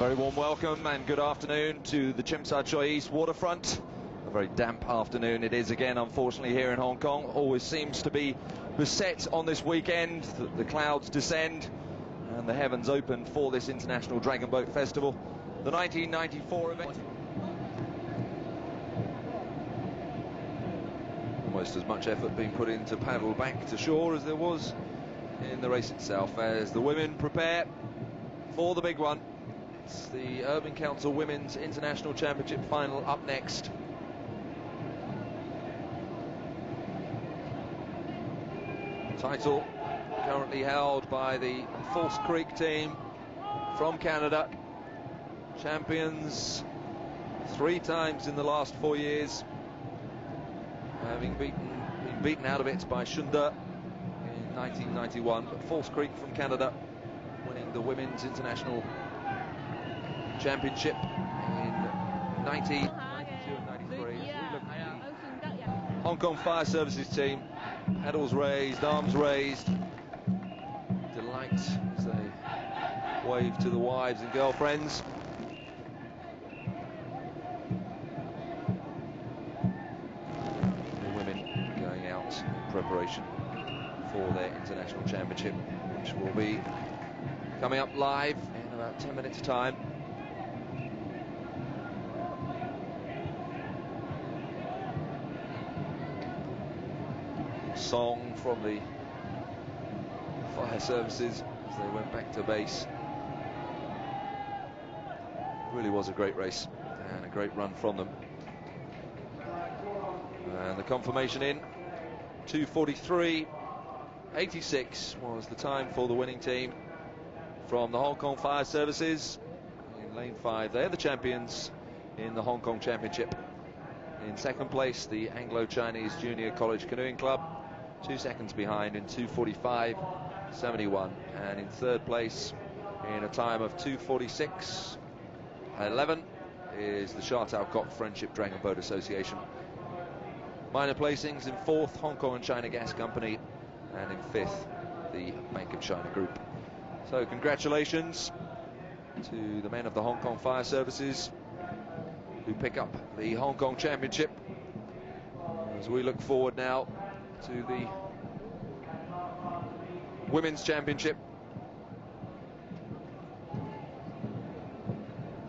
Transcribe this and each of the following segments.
very warm welcome and good afternoon to the Tsim Sha Tsui East waterfront. A very damp afternoon it is again, unfortunately, here in Hong Kong. Always seems to be beset on this weekend. The clouds descend and the heavens open for this International Dragon Boat Festival. The 1994 event. Almost as much effort being put in to paddle back to shore as there was in the race itself, as the women prepare for the big one. It's the Urban Council Women's International Championship final up next. Title currently held by the False Creek team from Canada. Champions 3 times in the last 4 years, having been beaten out of it by Shun in 1991. But False Creek from Canada winning the Women's International Championship in 92 and 93. Hong Kong Fire Services team, paddles raised, arms raised, delight as they wave to the wives and girlfriends. The women going out in preparation for their international championship, which will be coming up live in about 10 minutes time. Song from the fire services as they went back to base. Really was a great race and a great run from them. And the confirmation in 2:43.86 was the time for the winning team from the Hong Kong Fire Services in lane 5. They're the champions in the Hong Kong Championship. In second place, the Anglo-Chinese Junior College Canoeing Club, 2 seconds behind in 2:45.71, and in third place in a time of 2:46.11 is the Sha Tao Kok Friendship Dragon Boat Association. Minor placings: in 4th, Hong Kong and China Gas Company, and in 5th, the Bank of China Group. So congratulations to the men of the Hong Kong Fire Services, who pick up the Hong Kong Championship, as we look forward now to the Women's Championship.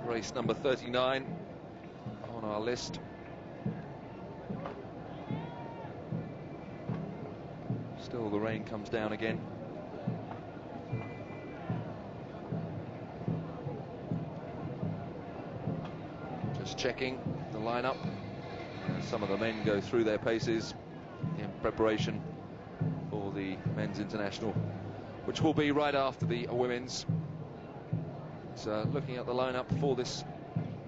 Race number 39 on our list. Still the rain comes down again. Just checking the lineup. Some of the men go through their paces in preparation for the men's international, which will be right after the women's. So looking at the lineup for this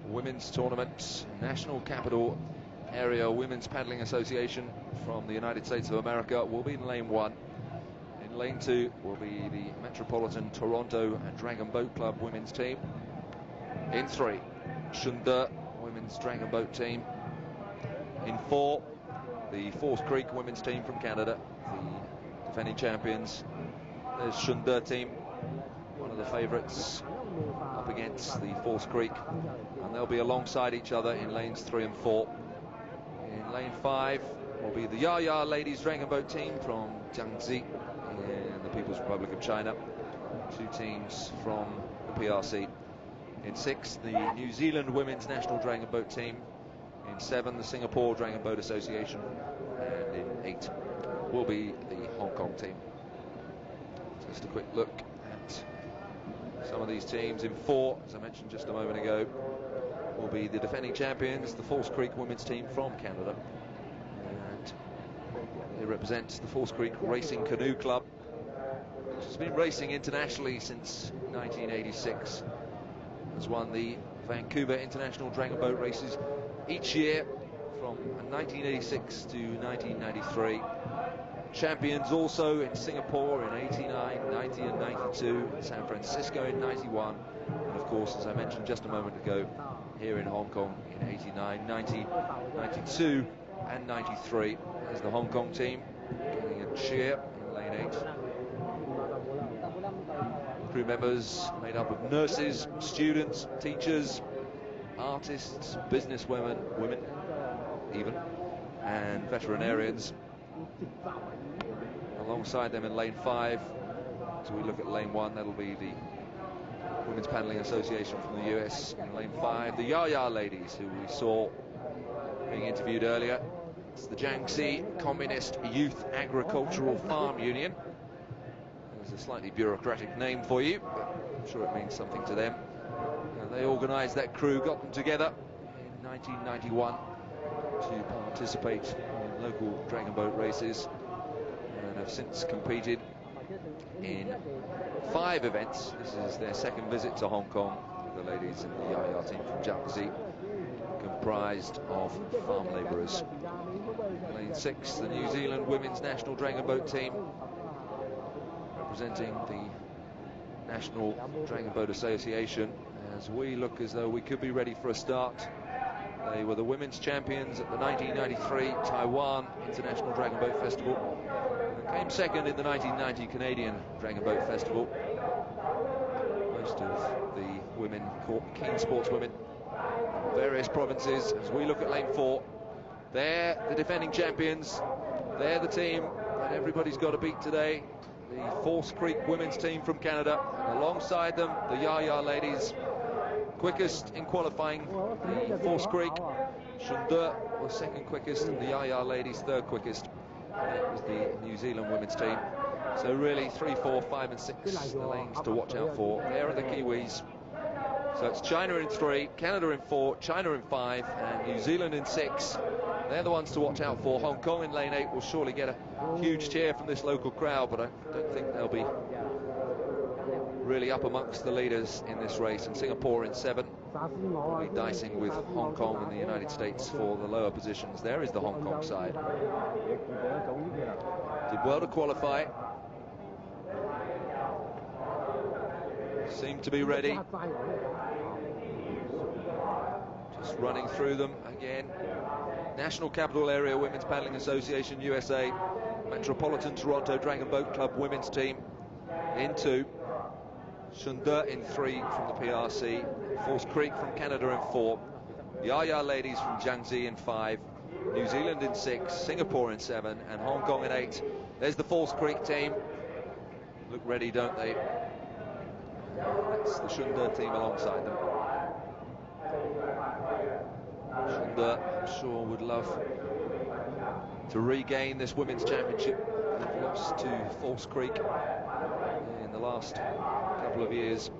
women's tournament, National Capital Area Women's Paddling Association from the United States of America will be in lane 1. In lane 2 will be the Metropolitan Toronto and Dragon Boat Club women's team. In 3, Shun women's Dragon Boat team. In 4, the False Creek women's team from Canada, the defending champions. There's Shun team, one of the favourites, up against the False Creek, and they'll be alongside each other in lanes 3 and 4. In lane 5 will be the Ya ladies Dragon Boat team from Jiangxi in the People's Republic of China, 2 teams from the PRC. In 6, the New Zealand women's national Dragon Boat team. In 7, the Singapore Dragon Boat Association, and in 8 will be the Hong Kong team. Just a quick look at some of these teams. In 4, as I mentioned just a moment ago, will be the defending champions, the False Creek women's team from Canada, and they represent the False Creek Racing Canoe Club, which has been racing internationally since 1986. Has won the Vancouver International Dragon Boat races each year from 1986 to 1993. Champions also in Singapore in 89, 90 and 92, in San Francisco in 91, and of course, as I mentioned just a moment ago, here in Hong Kong in 89, 90, 92 and 93. There's the Hong Kong team getting a cheer in lane 8. crew members made up of nurses, students, teachers, artists, businesswomen, women even, and veterinarians. Alongside them in lane 5, as we look at lane 1, that'll be the Women's Paddling Association from the US. In lane 5, the Yaya ladies, who we saw being interviewed earlier. It's the Jiangxi Communist Youth Agricultural Farm Union. There's a slightly bureaucratic name for you, but I'm sure it means something to them. They organised that crew, got them together in 1991 to participate in local dragon boat races, and have since competed in 5 events. This is their second visit to Hong Kong. The ladies in the Yaya team from Jiangxi, comprised of farm labourers. Lane 6, the New Zealand women's national dragon boat team, representing the National Dragon Boat Association, as we look as though we could be ready for a start. They were the women's champions at the 1993 Taiwan International Dragon Boat Festival, and came second in the 1990 Canadian Dragon Boat Festival. Most of the women, keen sportswomen, various provinces. As we look at lane 4, they're the defending champions. They're the team that everybody's got to beat today. The False Creek women's team from Canada, and alongside them the Yaya ladies, quickest in qualifying. The False Creek Shun was second quickest, and the Yaya ladies third quickest. That was the New Zealand women's team. So really 3, 4, 5 and 6 the lanes to watch out for. There are the Kiwis. So it's China in 3, Canada in 4, China in 5, and New Zealand in 6. They're the ones to watch out for. Hong Kong in lane 8 will surely get a huge cheer from this local crowd, but I don't think they'll be really up amongst the leaders in this race. And Singapore in 7 will be dicing with Hong Kong and the United States for the lower positions. There is the Hong Kong side. Did well to qualify. Seem to be ready. Just running through them again. National Capital Area Women's Paddling Association USA, Metropolitan Toronto Dragon Boat Club women's team in 2, Shun in 3 from the PRC, False Creek from Canada in 4, Yaya ladies from Jiangxi in 5, New Zealand in 6, Singapore in 7, and Hong Kong in 8. There's the False Creek team. Look ready, don't they? That's the Shun team alongside them. Shun, I'm sure, would love to regain this women's championship. They've lost to False Creek in the last couple of years.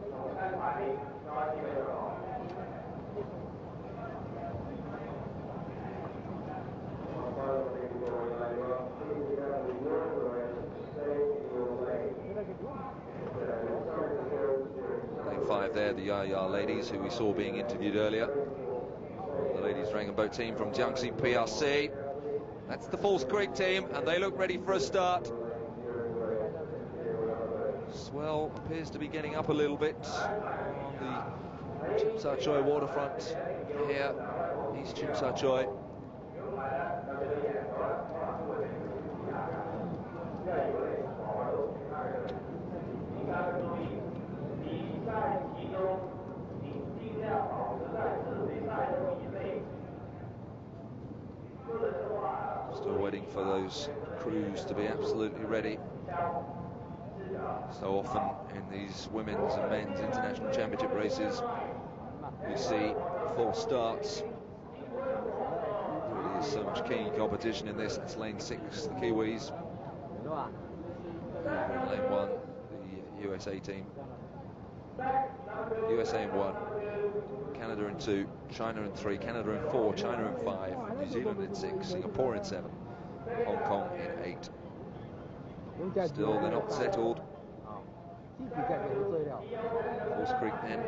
Lane 5 there, the Yaya ladies, who we saw being interviewed earlier. The ladies dragon boat team from Jiangxi PRC. That's the False Creek team, and they look ready for a start. Swell appears to be getting up a little bit on the Chim Sa Choi waterfront here, East Chim Sa Choi. Still waiting for those crews to be absolutely ready. So often in these women's and men's international championship races, we see false starts. There really is so much keen competition in this. It's lane 6, the Kiwis. In lane 1, the USA team. USA in 1, Canada in 2, China in 3, Canada in 4, China in 5, New Zealand in 6, Singapore in 7, Hong Kong in 8. Still, they're not settled. False Creek then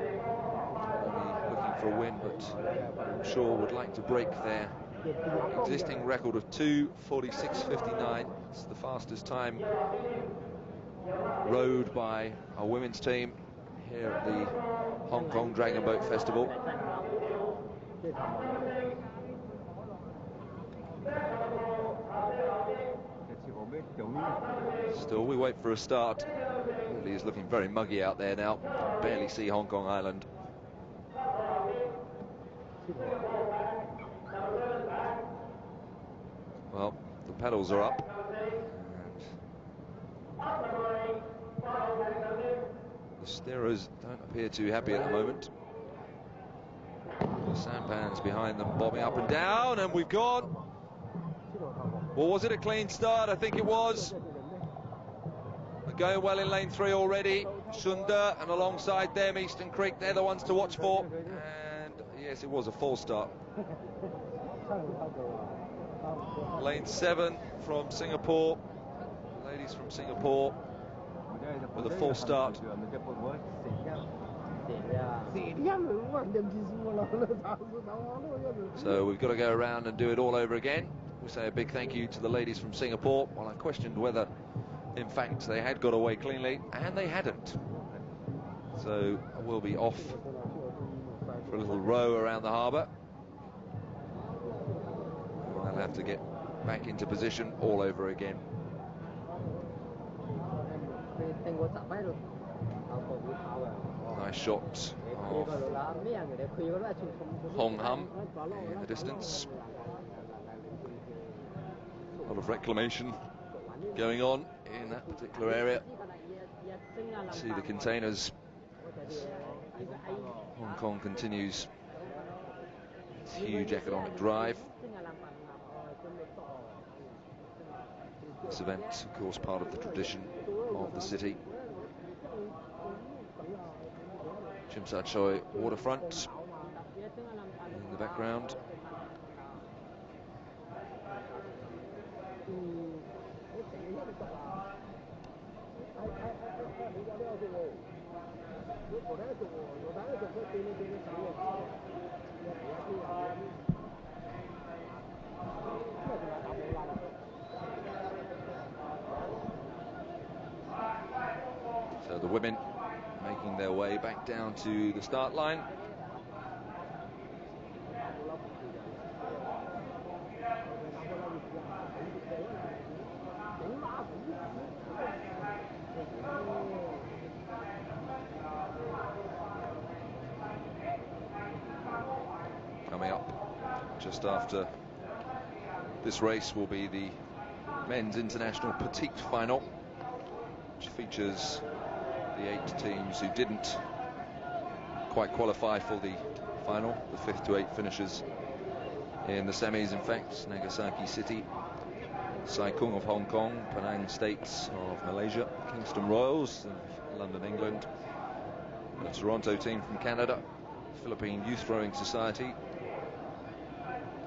only looking for a win, but I'm sure would like to break their existing record of 2:46.59. It's the fastest time rowed by our women's team here at the Hong Kong Dragon Boat Festival. Still, we wait for a start. certainly is looking very muggy out there now. Barely see Hong Kong Island. Well, the pedals are up. And the steerers don't appear too happy at the moment. The sampans behind them bobbing up and down, and we've gone. Well, was it a clean start? I think it was. We're going well in lane 3 already. Shun, and alongside them Eastern Creek, they're the ones to watch for. And yes, it was a false start. Lane 7 from Singapore. Ladies from Singapore with a false start. So we've got to go around and do it all over again. We say a big thank you to the ladies from Singapore. Well, I questioned whether, in fact, they had got away cleanly, and they hadn't. So we'll be off for a little row around the harbour. They'll have to get back into position all over again. Nice shot of Hong Hum in the distance. A lot of reclamation going on in that particular area. See the containers. Hong Kong continues its huge economic drive. This event, of course, part of the tradition of the city. Tsim Sha Tsui waterfront in the background. So the women making their way back down to the start line. Coming up just after this race will be the men's international petite final, which features the 8 teams who didn't quite qualify for the final, the 5th to 8th finishers in the semis. In fact, Nagasaki City, Sai Kung of Hong Kong, Penang States of Malaysia, Kingston Royals of London, England, the Toronto team from Canada, Philippine Youth Rowing Society,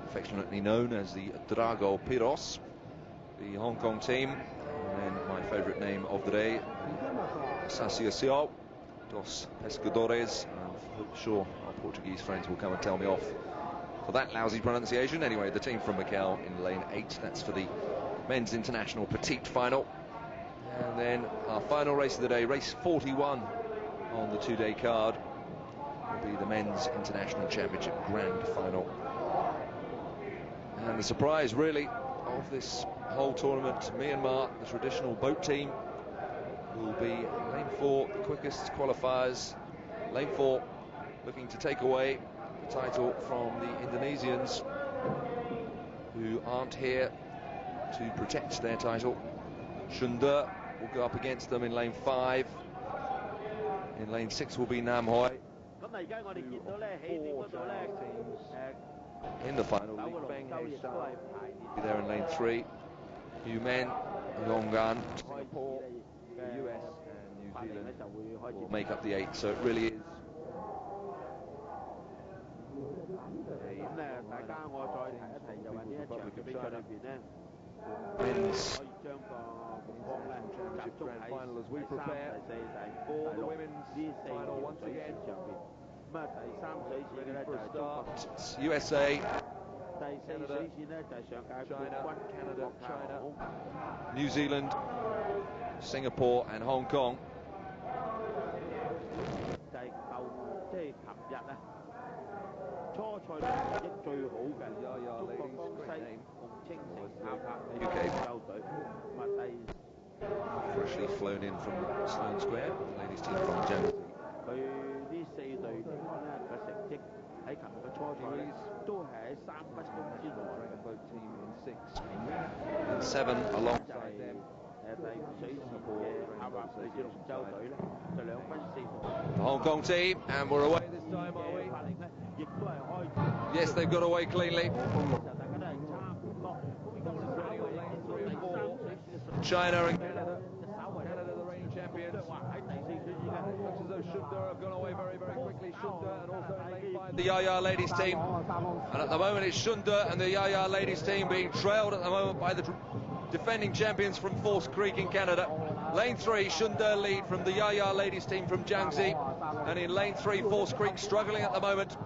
affectionately known as the Drago Piros, the Hong Kong team, and then my favourite name of the day, Associação dos Pescadores. I'm sure our Portuguese friends will come and tell me off for that lousy pronunciation. Anyway, the team from Macau in lane 8, that's for the men's international petite final. And then our final race of the day, race 41 on the 2-day card, will be the men's international championship grand final. And the surprise, really, of this whole tournament, Myanmar, the traditional boat team, will be lane 4, the quickest qualifiers. Lane 4 looking to take away the title from the Indonesians, who aren't here to protect their title. Shun will go up against them in lane 5. In lane 6 will be Nam Hoi. In the final, be there in lane 3. Yu Men, Yonggan, Singapore, the US and New Zealand will make up the 8. So it really is men's championship grand final as we prepare for the women's final once again. Ready for a start. It's USA, Canada, China, New Zealand, Singapore and Hong Kong. UK. For a actually flown in from Sloane Square, the ladies team from Jiangxi. 佢呢4隊嚟講咧嘅成績喺琴日嘅初賽咧都係喺3分鐘之內。Both team in 6 and 7 alongside them. 第5水池嘅亞華女子龍舟隊咧就2分4秒。The Hong Kong team, and we're away this time, are we? 法令咧亦都係開始。Yes, they've got away cleanly. 大家都係差唔多。China and Canada, the reigning champions. Looks as though Shun have gone away very, very quickly. Shun and also in lane 5, the Yaya ladies team. And at the moment it's Shun and the Yaya ladies team being trailed at the moment by the defending champions from False Creek in Canada. Lane 3, Shun lead from the Yaya ladies team from Jiangxi. And in lane 3, False Creek struggling at the moment.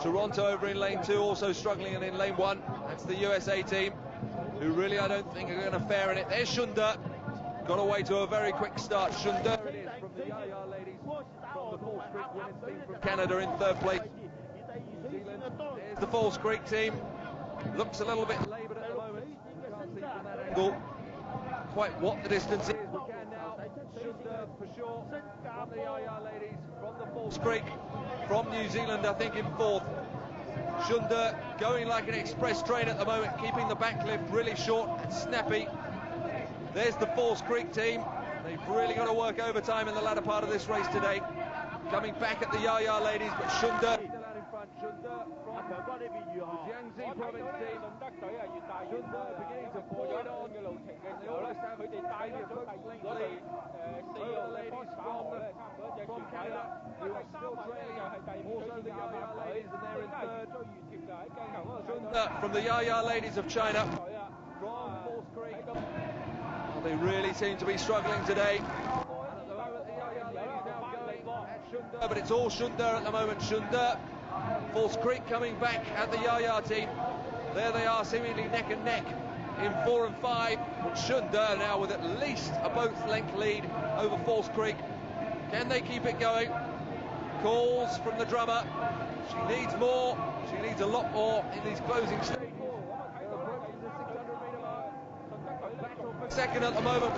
Toronto over in lane 2 also struggling, and in lane 1 that's the USA team, who really I don't think are going to fare in it. There's Shun, got away to a very quick start. Shun it is from the Yaya ladies from the False Creek women's team from Canada in 3rd place. New Zealand, there's the False Creek team, looks a little bit laboured at the moment, can't see from that angle quite what the distance is. We can now. Shun for sure from the Yaya ladies from the False Creek, from New Zealand I think in 4th. Shun going like an express train at the moment, keeping the backlift really short and snappy. There's the False Creek team. They've really got to work overtime in the latter part of this race today. Coming back at the Yaya ladies, but Shun still out in front. Shun from the Jiangxi province team. Shun beginning to pull it on. They almost have maybe a close length lead over the ladies from Canada, who are still trailing. Also the Yaya ladies, and they're in 3rd. Shun from the Yaya ladies of China, from False Creek. Well, they really seem to be struggling today. And at the moment, the Yaya ladies now going at Shun, but it's all Shun at the moment. Shun, False Creek coming back at the Yaya team. There they are, seemingly neck and neck in 4 and 5. But Shun now with at least a both length lead over False Creek. Can they keep it going? Calls from the drummer. She needs more. She needs a lot more in these closing stages. Second at the moment.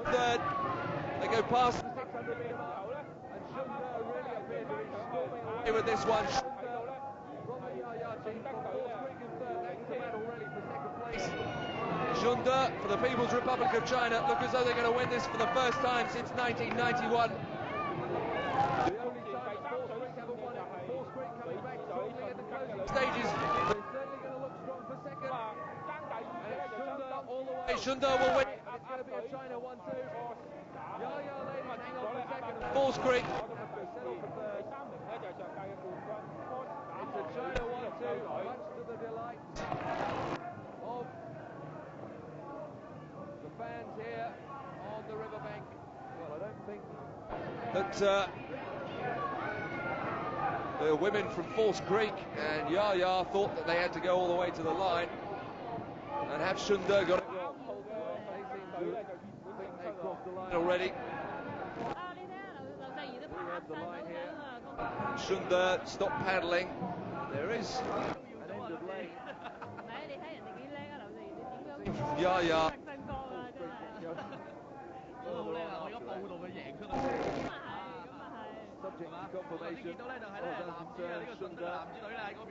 Third. They go past the 600 metre mark, and Shun really appear to be storming away with this one. Shun from the Yaya team from False Creek in 3rd. That's the battle really for 2nd place. Shun for the People's Republic of China look as though they're going to win this for the first time since 1991. The only time that False Creek haven't won it. False Creek coming back strongly in the closing stages. They're certainly going to look strong for 2nd. And it's Shun all the way. Shun will win it, but it's going to be a China 1-2. Yaya ladies hang on for 2nd. False Creek have to settle for 3rd. It's a China 1-2, much to the delight of the fans here on the riverbank. Well, I don't think that the women from False Creek and Yaya thought that they had to go all the way to the line, and have Shun got it wrong. They seem to think they crossed the line already. We have the line here. Shun stop paddling. There is an end of lane. Yaya. Subject to confirmation.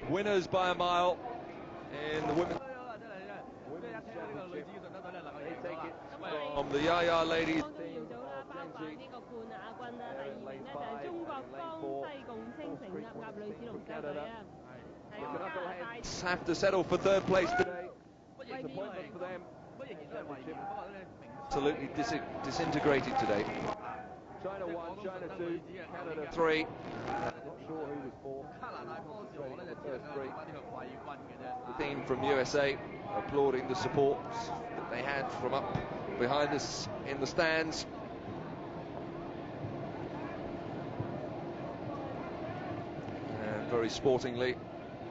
Winners by a mile in the women's championship. They take it from the Yaya ladies team of Jiangxi. They're in lane 5 and in lane 4. False Creek women's team from Canada. The knuckleheads have to settle for 3rd place today. Disappointment for them. Championship absolutely disintegrated today. China 1, China 2, Canada 3. Not sure who was 4th. Concentrating on the first 3. The team from USA applauding the support that they had from up behind us in the stands. And very sportingly,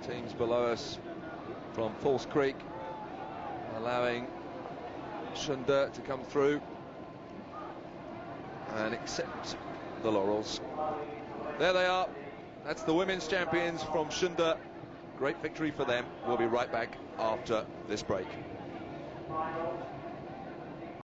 teams below us from False Creek allowing Shun to come through and accept the laurels. There they are. That's the women's champions from Shun Great victory for them. We'll be right back after this break.